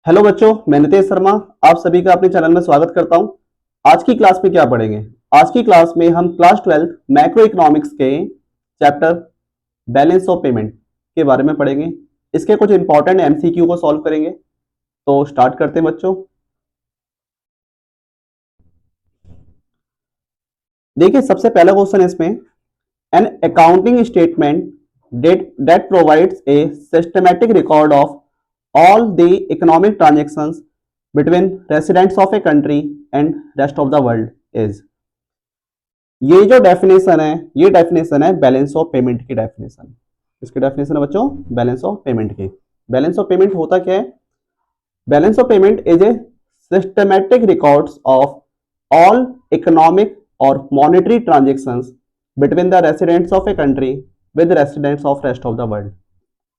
Hello बच्चों, मैं नितेश शर्मा आप सभी का अपने चैनल में स्वागत करता हूं। आज की क्लास में क्या पढ़ेंगे? आज की क्लास में हम क्लास 12 मैक्रो इकोनॉमिक्स के चैप्टर बैलेंस ऑफ पेमेंट के बारे में पढ़ेंगे। इसके कुछ इंपॉर्टेंट एमसीक्यू को सॉल्व करेंगे। तो स्टार्ट करते हैं बच्चों। देखिए, सबसे पहला क्वेश्चन है इसमें, an accounting statement that provides a systematic record of all the economic transactions between residents of a country and rest of the world is। ये जो डेफिनेशन है, ये डेफिनेशन है बैलेंस ऑफ पेमेंट की डेफिनेशन। इसकी definition है बच्चों balance of payment की। बैलेंस ऑफ पेमेंट होता क्या है? Balance of payment is a systematic records of all economic और monetary transactions between the residents of a country with residents of rest of the world.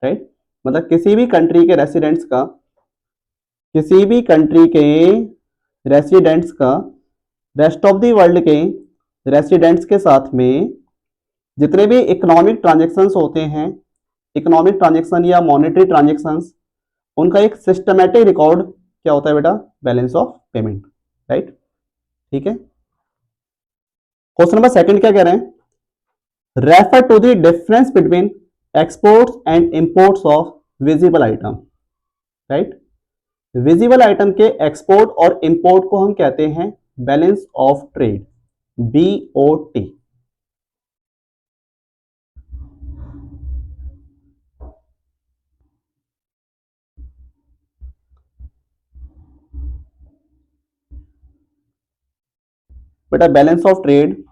Right, मतलब किसी भी country के residents का, किसी भी कंट्री के रेसिडेंट्स का रेस्ट ऑफ द वर्ल्ड के रेसिडेंट्स के साथ में जितने भी इकोनॉमिक ट्रांजेक्शन्स होते हैं, इकोनॉमिक ट्रांजेक्शन या मॉनेटरी ट्रांजेक्शन्स, उनका एक सिस्टमैटिक रिकॉर्ड क्या होता है बेटा? Balance of payment. राइट, ठीक है। क्वेश्चन नंबर सेकंड क्या कह रहे हैं? Refer to the difference between exports and imports of visible item. Right, visible item के एक्सपोर्ट और इंपोर्ट को हम कहते हैं बैलेंस ऑफ ट्रेड, BOT। बेटा बैलेंस ऑफ ट्रेड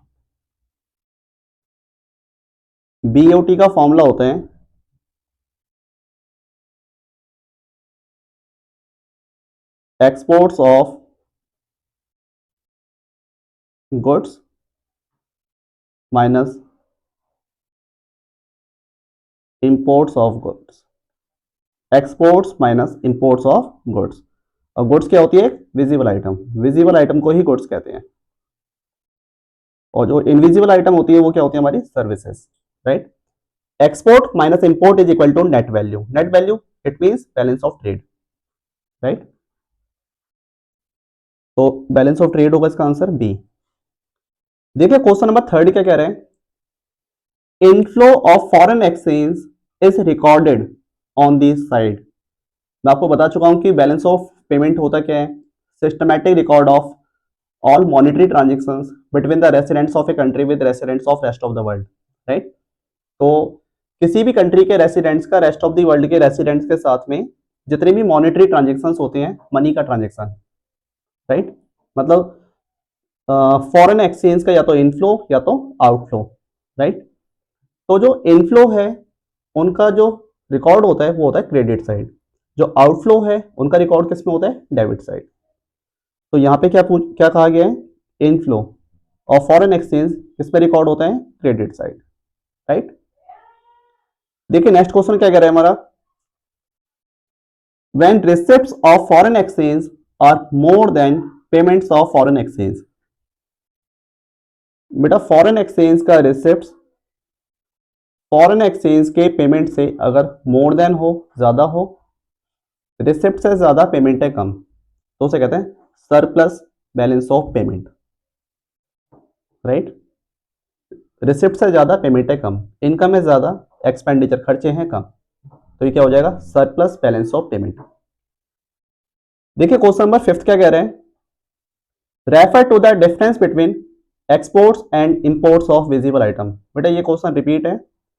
BOT का फॉर्मूला होता है exports of goods minus imports of goods. Exports minus imports of goods. और गुड्स क्या होती है? Visible item. विजिबल आइटम को ही गुड्स कहते हैं, और जो इनविजिबल आइटम होती है वो क्या होती है? हमारी services. Right, export minus import is equal to net value. Net value it means balance of trade. Right, तो बैलेंस ऑफ ट्रेड होगा इसका आंसर बी। देखिए क्वेश्चन नंबर थर्ड क्या कह रहे हैं? Inflow of foreign exchange is recorded on the side. मैं आपको बता चुका हूं कि बैलेंस ऑफ पेमेंट होता क्या है? Systematic record of all monetary transactions between the residents of a country with residents of rest of the world. Right, तो किसी भी कंट्री के रेसिडेंट्स का रेस्ट ऑफ द वर्ल्ड के रेसिडेंट्स के साथ में जितने भी मॉनेटरी ट्रांजेक्शंस होते हैं, मनी का ट्रांजेक्शन। राइट, मतलब फॉरेन एक्सचेंज का या तो इनफ्लो या तो आउटफ्लो। राइट, तो जो इनफ्लो है उनका जो रिकॉर्ड होता है वो होता है क्रेडिट साइड, जो आउटफ्लो है उनका रिकॉर्ड किस में होता है? Debit side. तो यहाँ पे क्या कहा गया है? इनफ्लो ऑफ फॉरेन एक्सचेंज किस पे रिकॉर्ड होता है? Credit side. राइट, देखिए नेक्स्ट क्वेश्चन क्या कह रहा है हमारा? When receipts of foreign exchange are more than payments of foreign exchange. बेटा फॉरेन एक्सचेंज का रिसिप्ट्स फॉरेन एक्सचेंज के पेमेंट से अगर मोर देन हो, ज्यादा हो, रिसिप्ट से ज्यादा पेमेंट है कम, तो उसे कहते हैं surplus balance of payment. Right, receipt से ज्यादा पेमेंट है कम, इनकम है ज्यादा, एक्सपेंडिचर खर्चे हैं कम, तो ये क्या हो जाएगा? Surplus balance of payment. देखिए क्वेश्चन नंबर फिफ्थ क्या कह रहे हैं? Refer to the difference between exports and imports of visible item. बेटा ये क्वेश्चन रिपीट है,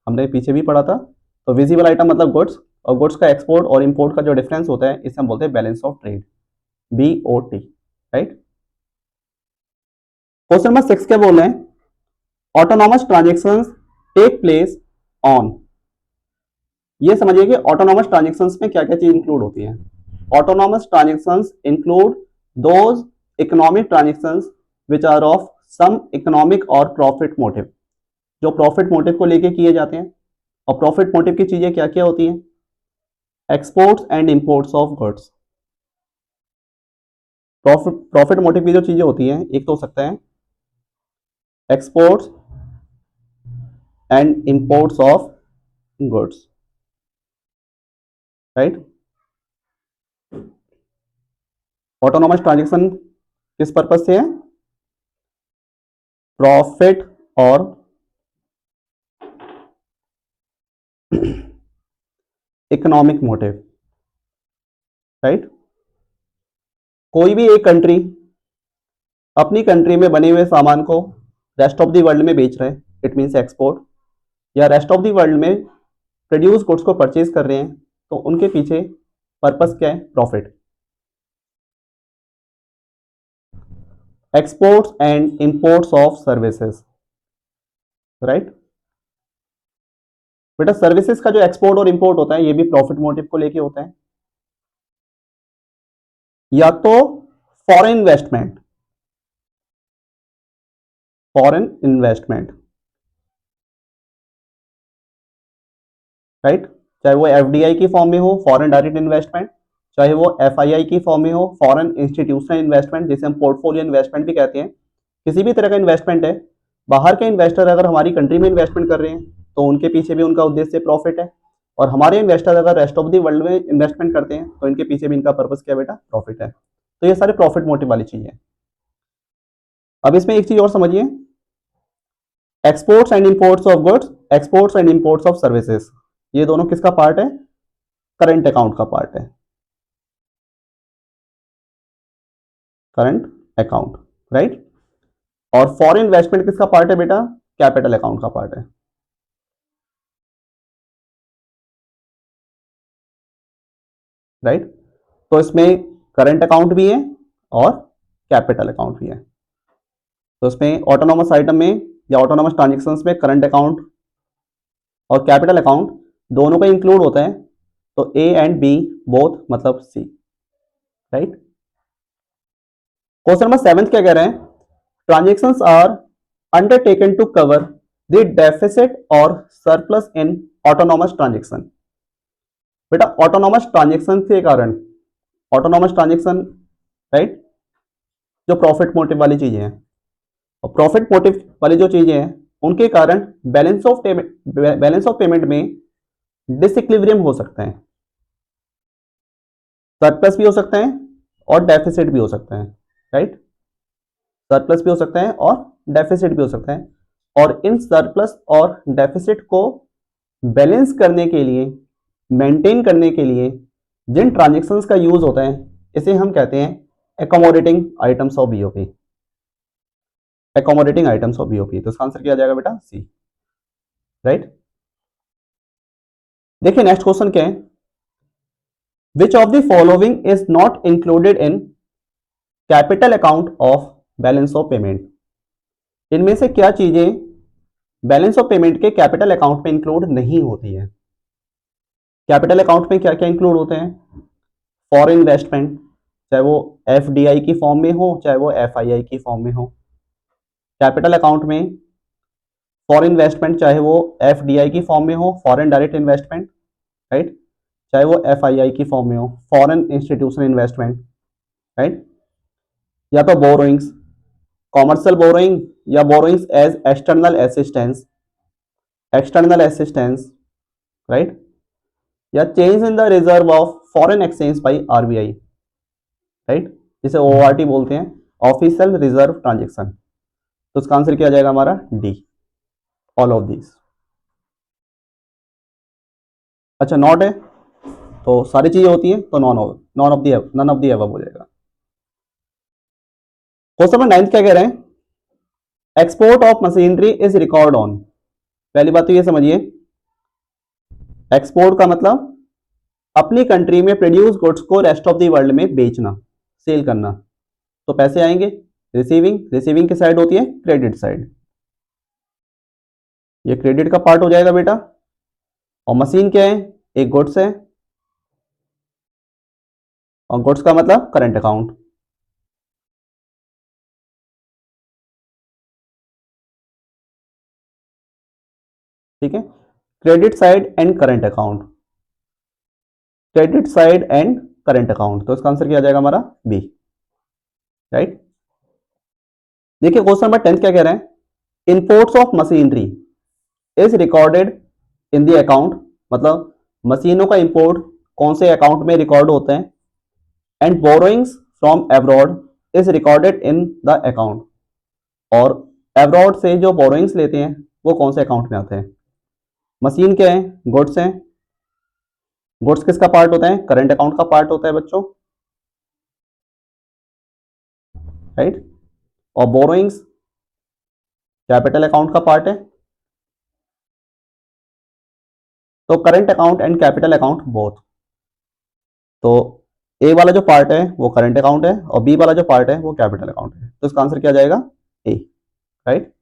हमने पीछे भी पढ़ा था। तो विजिबल आइटम मतलब गुड्स, और गुड्स का एक्सपोर्ट और इंपोर्ट का जो डिफरेंस होता है इसे हम बोलते हैं balance of trade, BOT। Right, question number 6 क्या बोल रहे हैं? Autonomous transactions take place on. ये समझिए कि ऑटोनॉमस ट्रांजेक्शंस में क्या क्या चीज इंक्लूड होती है। Autonomous transactions include those economic transactions which are of some economic और प्रॉफिट मोटिव, जो प्रॉफिट मोटिव को लेके किए जाते हैं। और प्रॉफिट मोटिव की चीजें क्या क्या होती हैं? Exports and imports of goods. Profit motive की जो चीजें होती हैं, एक तो हो सकता है exports and imports of goods. Right, autonomous transaction किस पर्पज से है? प्रॉफिट और इकोनॉमिक मोटिव, राइट। कोई भी एक कंट्री अपनी कंट्री में बने हुए सामान को रेस्ट ऑफ द वर्ल्ड में बेच रहे हैं, इट मीन्स एक्सपोर्ट, या रेस्ट ऑफ द वर्ल्ड में प्रोड्यूस गुड्स को परचेज कर रहे हैं, तो उनके पीछे पर्पस क्या है? Profit. Exports and imports of services, right. बेटा सर्विसेज का जो एक्सपोर्ट और इंपोर्ट होता है ये भी प्रॉफिट मोटिव को लेके होता है। या तो फॉरेन इन्वेस्टमेंट, राइट, चाहे वो एफडीआई की फॉर्म में हो, फॉरेन डायरेक्ट इन्वेस्टमेंट, चाहे वो एफआईआई की फॉर्म में हो, फॉरेन इंस्टीट्यूशनल इन्वेस्टमेंट, जिसे हम पोर्टफोलियो इन्वेस्टमेंट भी कहते हैं। किसी भी तरह का इन्वेस्टमेंट है, बाहर के इन्वेस्टर अगर हमारी कंट्री में इन्वेस्टमेंट कर रहे हैं तो उनके पीछे भी उनका उद्देश्य प्रॉफिट है, और हमारे इन्वेस्टर अगर रेस्ट ऑफ द वर्ल्ड में इन्वेस्टमेंट करते हैं तो इनके पीछे भी इनका पर्पस क्या बेटा? प्रॉफिट है। तो ये सारे प्रॉफिट मोटिव वाली चीज है। अब इसमें एक चीज और समझिए, exports and imports of goods, exports and imports of services, ये दोनों किसका पार्ट है? करंट अकाउंट का पार्ट है, करंट अकाउंट, राइट। और फॉरेन इन्वेस्टमेंट किसका पार्ट है बेटा? कैपिटल अकाउंट का पार्ट है, राइट। तो इसमें करंट अकाउंट भी है और कैपिटल अकाउंट भी है। तो इसमें ऑटोनॉमस आइटम में या ऑटोनॉमस ट्रांजेक्शंस में करंट अकाउंट और कैपिटल अकाउंट दोनों का इंक्लूड होता है। तो ए एंड बी बोथ मतलब सी, राइट। क्वेश्चन नंबर 7 क्या कह रहे हैं? Transactions are undertaken to cover the deficit और सरप्लस इन ऑटोनॉमस ट्रांजेक्शन। बेटा ऑटोनॉमस ट्रांजेक्शन के कारण, ऑटोनॉमस ट्रांजेक्शन, राइट, जो प्रॉफिट मोटिव वाली चीजें हैं, और प्रॉफिट मोटिव वाली जो चीजें हैं उनके कारण बैलेंस ऑफ पेमेंट में डिसइक्विलिब्रियम हो सकता है, सरप्लस भी हो सकता है और डेफिसिट भी हो सकता है, राइट। सरप्लस भी हो सकता है और डेफिसिट भी हो सकता है, और इन सरप्लस और डेफिसिट को बैलेंस करने के लिए, मेंटेन करने के लिए जिन ट्रांजेक्शन्स का यूज होता है इसे हम कहते हैं accommodating items of BOP, accommodating items of BOP. तो इसका आंसर क्या आ जाएगा बेटा? सी, राइट। देखिए नेक्स्ट क्वेश्चन क्या है? Which of the following is not included in capital account of balance of payment. इनमें से क्या चीजें बैलेंस ऑफ पेमेंट के कैपिटल अकाउंट में इंक्लूड नहीं होती है? कैपिटल अकाउंट में क्या क्या इंक्लूड होते हैं? फॉरेन इन्वेस्टमेंट, चाहे वो एफडीआई की फॉर्म में हो चाहे वो एफआईआई की फॉर्म में हो। कैपिटल अकाउंट में फॉरेन इन्वेस्टमेंट चाहे वो एफडीआई की फॉर्म में हो, फॉरेन डायरेक्ट इन्वेस्टमेंट, राइट, चाहे वो एफआईआई की फॉर्म में हो, फॉरेन इंस्टीट्यूशनल इन्वेस्टमेंट, राइट। या तो बोरोइंग्स, कॉमर्शियल बोरोइंग या borrowings as external assistance, right, या change in the reserve of foreign exchange by RBI, right, जिसे ओआरटी बोलते हैं, ऑफिशियल रिजर्व ट्रांजेक्शन। तो इसका आंसर क्या आ जाएगा हमारा? D, all of this. अच्छा नॉट है तो सारी चीजें होती हैं तो नॉन ऑफ दी अबव हो जाएगा। क्वेश्चन नंबर 9 क्या कह रहे हैं? Export of machinery is record on. पहली बात तो ये समझिए, एक्सपोर्ट का मतलब अपनी कंट्री में प्रोड्यूस गुड्स को रेस्ट ऑफ द वर्ल्ड में बेचना, सेल करना। तो पैसे आएंगे रिसीविंग की साइड होती है क्रेडिट साइड, ये क्रेडिट का पार्ट हो जाएगा बेटा। और मशीन क्या है? एक गुड्स है, और गुड्स का मतलब करंट अकाउंट, ठीक है। Credit side and current account, credit side and current account. तो इसका आंसर क्या आ जाएगा हमारा? B, right. देखिए क्वेश्चन नंबर 10 क्या कह रहे हैं? Imports of machinery is recorded in the account, मतलब मशीनों का इंपोर्ट कौन से अकाउंट में रिकॉर्ड होते हैं, and borrowings from abroad is recorded in the account. और एब्रॉड से जो बोरोइंग्स लेते हैं वो कौन से अकाउंट में आते हैं? मशीन क्या है? गुड्स है। गुड्स किसका पार्ट होता है? करंट अकाउंट का पार्ट होता है बच्चों, राइट। और बोरोइंग्स कैपिटल अकाउंट का पार्ट है। तो current account and capital account both. तो ए वाला जो पार्ट है वो करंट अकाउंट है और बी वाला जो पार्ट है वो कैपिटल अकाउंट है। तो इसका आंसर क्या जाएगा? ए, राइट।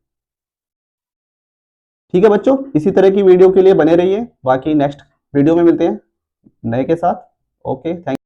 ठीक है बच्चों, इसी तरह की वीडियो के लिए बने रहिए। बाकी नेक्स्ट वीडियो में मिलते हैं नए के साथ। Okay, thank